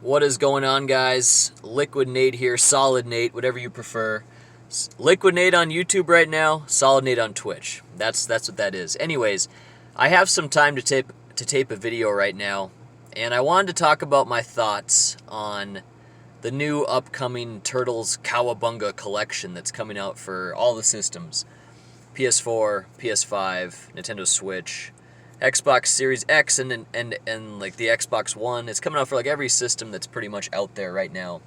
What is going on, guys? Liquid Nate here, Solid Nate, whatever you prefer. Liquid Nate on YouTube right now, Solid Nate on Twitch. That's what that is. Anyways, I have some time to tape a video right now, and I wanted to talk about my thoughts on the new upcoming Turtles Cowabunga Collection that's coming out for all the systems. PS4, PS5, Nintendo Switch, Xbox Series X, and like the Xbox One. It's coming out for like every system that's pretty much out there right now.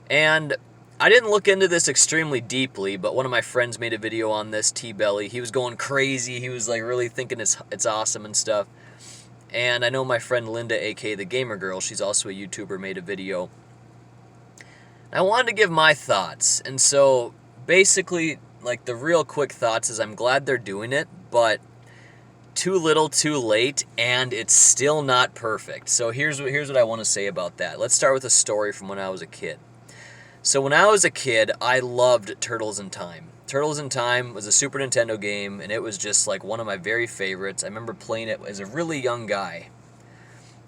And I didn't look into this extremely deeply, but one of my friends made a video on this, T-Belly. He was going crazy. He was like really thinking it's awesome and stuff. And I know my friend Linda, aka the Gamer Girl, she's also a YouTuber, made a video. I wanted to give my thoughts. And so basically, like the real quick thoughts is I'm glad they're doing it, but too little, too late, and it's still not perfect. So here's what I want to say about that. Let's start with a story from when I was a kid. So when I was a kid, I loved Turtles in Time. Turtles in Time was a Super Nintendo game, and it was just like one of my very favorites. I remember playing it as a really young guy.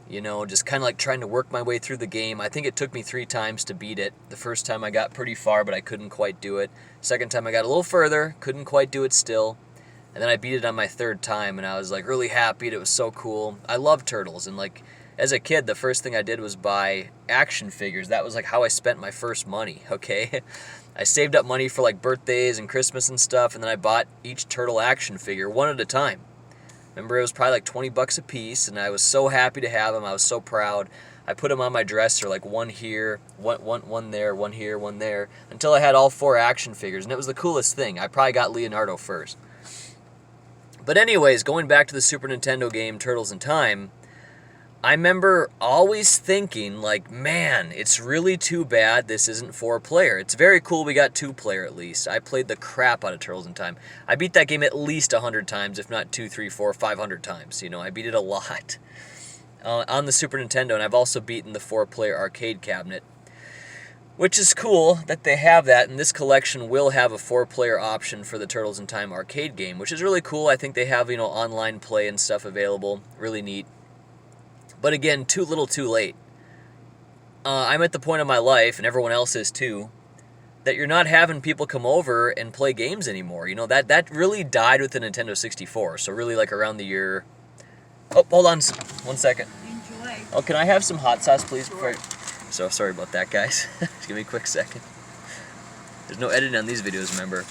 You know, just kind of like trying to work my way through the game. I think it took me 3 times to beat it. The first time I got pretty far, but I couldn't quite do it. Second time I got a little further, couldn't quite do it still. And then I beat it on my 3rd time, and I was like really happy. It was so cool. I love Turtles, and like as a kid, the first thing I did was buy action figures. That was like how I spent my first money, okay? I saved up money for like birthdays and Christmas and stuff, and then I bought each Turtle action figure one at a time. Remember, it was probably like 20 bucks a piece, and I was so happy to have them. I was so proud. I put them on my dresser, like one here, one there, one here, one there, until I had all 4 action figures, and it was the coolest thing. I probably got Leonardo first. But anyways, going back to the Super Nintendo game Turtles in Time, I remember always thinking, like, man, it's really too bad this isn't 4-player. It's very cool we got 2-player at least. I played the crap out of Turtles in Time. I beat that game at least 100 times, if not 2, 3, 4, 500 times. You know, I beat it a lot on the Super Nintendo, and I've also beaten the 4-player arcade cabinet, which is cool that they have that, and this collection will have a 4-player option for the Turtles in Time arcade game, which is really cool. I think they have, you know, online play and stuff available. Really neat. But again, too little, too late. I'm at the point of my life, and everyone else is too, that you're not having people come over and play games anymore. You know, that really died with the Nintendo 64. So really like around the year... Oh, hold on 1 second. Enjoy. Oh, can I have some hot sauce, please? Sure. So sorry about that, guys. Just give me a quick second. There's no editing on these videos, remember.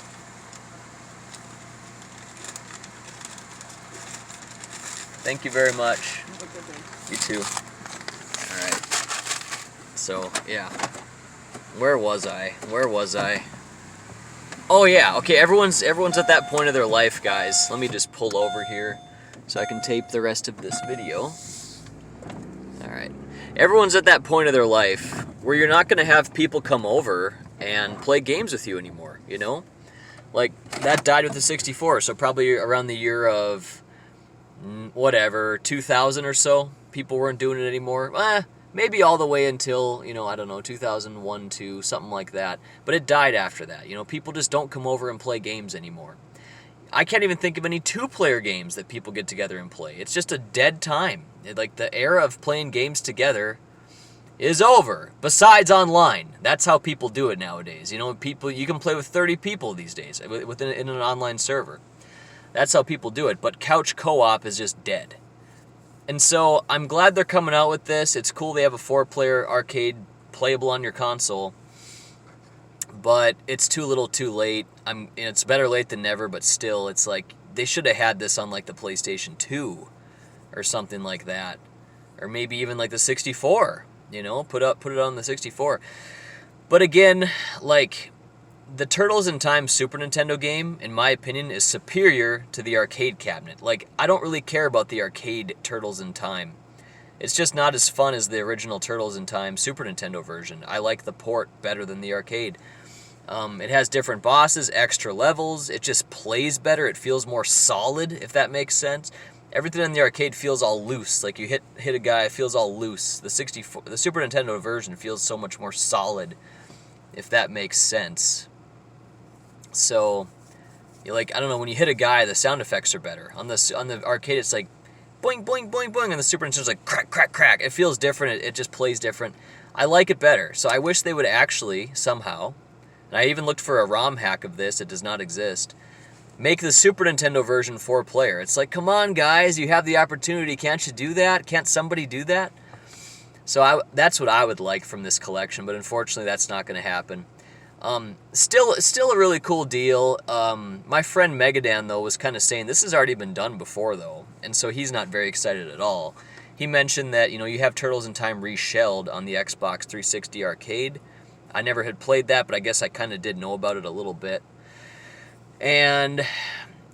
Thank you very much. Have a good day. You too. Alright. So, yeah. Where was I? Oh yeah, okay, everyone's at that point of their life, guys. Let me just pull over here so I can tape the rest of this video. Alright. Everyone's at that point of their life where you're not going to have people come over and play games with you anymore, you know? Like, that died with the 64, so probably around the year of... whatever, 2000 or so, people weren't doing it anymore. Maybe all the way until, you know, I don't know, 2001, 2, something like that. But it died after that. You know, people just don't come over and play games anymore. I can't even think of any 2-player games that people get together and play. It's just a dead time. Like, the era of playing games together is over. Besides online. That's how people do it nowadays. You know, you can play with 30 people these days in an online server. That's how people do it, but couch co-op is just dead. And so I'm glad they're coming out with this. It's cool they have a 4-player arcade playable on your console, but it's too little too late. It's better late than never, but still, it's like they should have had this on like the PlayStation 2 or something like that, or maybe even like the 64. You know, put it on the 64. But again, like, the Turtles in Time Super Nintendo game, in my opinion, is superior to the arcade cabinet. Like, I don't really care about the arcade Turtles in Time. It's just not as fun as the original Turtles in Time Super Nintendo version. I like the port better than the arcade. It has different bosses, extra levels. It just plays better. It feels more solid, if that makes sense. Everything in the arcade feels all loose. Like, you hit a guy, it feels all loose. The Super Nintendo version feels so much more solid, if that makes sense. So, like, I don't know, when you hit a guy, the sound effects are better. On the arcade, it's like boing, boing, boing, boing, and the Super Nintendo's like crack, crack, crack. It feels different. It just plays different. I like it better. So I wish they would actually, somehow, and I even looked for a ROM hack of this. It does not exist. Make the Super Nintendo version 4-player. It's like, come on, guys. You have the opportunity. Can't you do that? Can't somebody do that? So that's what I would like from this collection, but unfortunately that's not going to happen. Still a really cool deal. My friend Megadan, though, was kind of saying this has already been done before, though, and so he's not very excited at all. He mentioned that, you have Turtles in Time reshelled on the Xbox 360 arcade. I never had played that, but I guess I kind of did know about it a little bit. And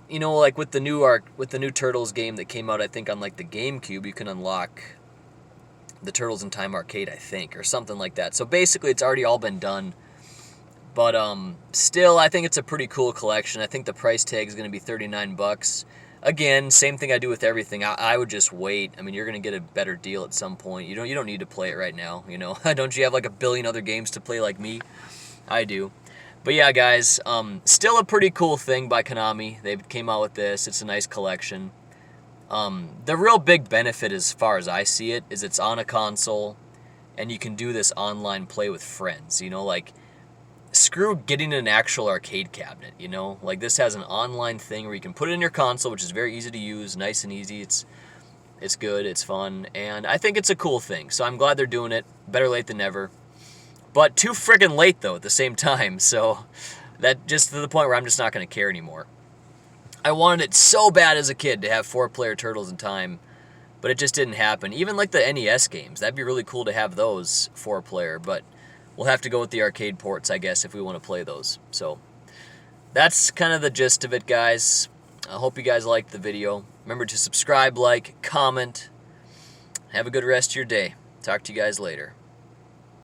like with the new Turtles game that came out, I think on like the GameCube, you can unlock the Turtles in Time arcade, I think, or something like that. So basically, it's already all been done. But still, I think it's a pretty cool collection. I think the price tag is going to be $39. Again, same thing I do with everything. I would just wait. I mean, you're going to get a better deal at some point. You don't need to play it right now. Don't you have like a billion other games to play like me? I do. But yeah, guys, still a pretty cool thing by Konami. They came out with this. It's a nice collection. The real big benefit, as far as I see it, is it's on a console, and you can do this online play with friends. Like, screw getting an actual arcade cabinet. Like, this has an online thing where you can put it in your console, which is very easy to use, nice and easy. It's good, it's fun, and I think it's a cool thing. So I'm glad they're doing it. Better late than never. But too friggin' late, though, at the same time. So that just to the point where I'm just not going to care anymore. I wanted it so bad as a kid to have 4-player Turtles in Time, but it just didn't happen. Even like the NES games, that'd be really cool to have those 4-player, but we'll have to go with the arcade ports, I guess, if we want to play those. So that's kind of the gist of it, guys. I hope you guys liked the video. Remember to subscribe, like, comment. Have a good rest of your day. Talk to you guys later.